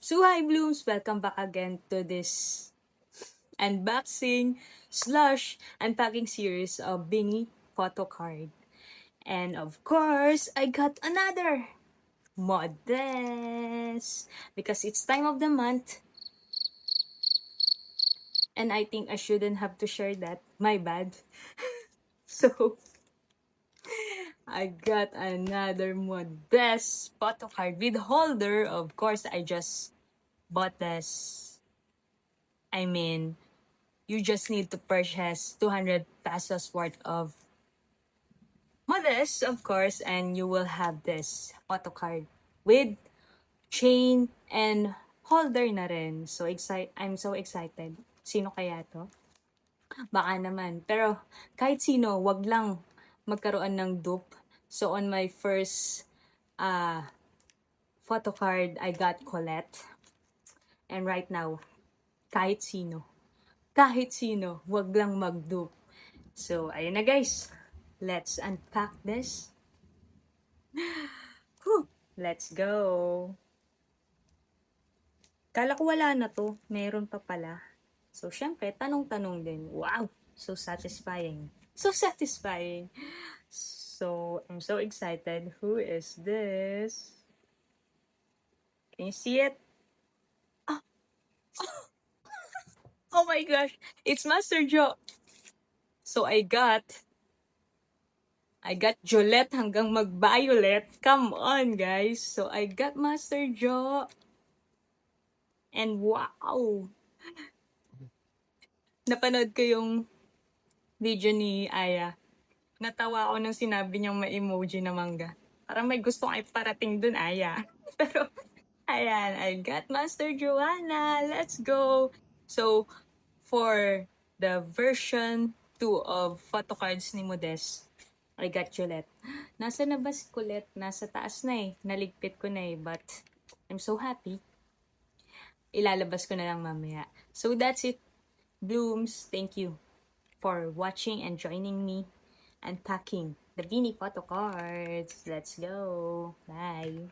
So hi Blooms! Welcome back again to this unboxing slash unpacking series of Bingy photo card. And of course, I got another modest because it's time of the month and I think I shouldn't have to share that. My bad. So I got another modest photo card with holder. Of course, I just bought this. I mean, you just need to purchase 200 pesos worth of modest, of course, and you will have this photo card with chain and holder na rin. I'm so excited. Sino kaya to? Baka naman. Pero kahit sino, wag lang magkaroon ng dupe. So on my first photo card, I got Colette. And right now, kahit sino, wag lang mag-dupe. So, ayun na guys. Let's unpack this. Whew, let's go. Kala ko wala na to. Meron pa pala. So, syempre, tanong-tanong din. Wow! So satisfying. So satisfying. So, I'm so excited. Who is this? Can you see it? Oh my gosh! It's Master Joe! So, I got Jolette hanggang mag-violet. Come on, guys. So, I got Master Joe. And wow! Napanood ko yung video ni Aya. Natawa ako nung sinabi niyang may emoji na mangga. Parang may gusto kang iparating dun, Aya. Pero, ayan, I got Master Joanna. Let's go! So, for the version 2 of photo cards ni Modest, I got Colette. Nasa na ba si Colette? Nasa taas na eh. Naligpit ko na eh. But, I'm so happy. Ilalabas ko na lang mamaya. So, that's it. Blooms, thank you for watching and joining me unpacking the Beanie photo cards. Let's go. Bye.